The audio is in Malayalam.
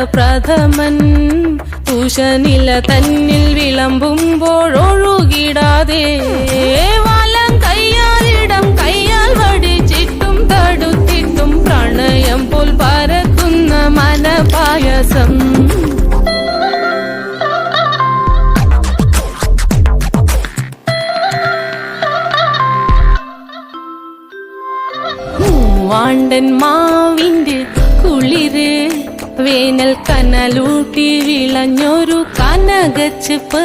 പ്രഥമൻ ഉഷനില തന്നിൽ വിളമ്പുമ്പോഴൊഴുകിടാതെ വലം കയ്യാലിടം കയ്യാൽ വടിച്ചിട്ടും തടുത്തിട്ടും പ്രണയം പോൽ പരക്കുന്ന മനപായസം വാണ്ടൻ മാവിന്റെ കുളിര് വേനൽ കനലൂട്ടി വിളഞ്ഞൊരു കനകച്ചെപ്പ്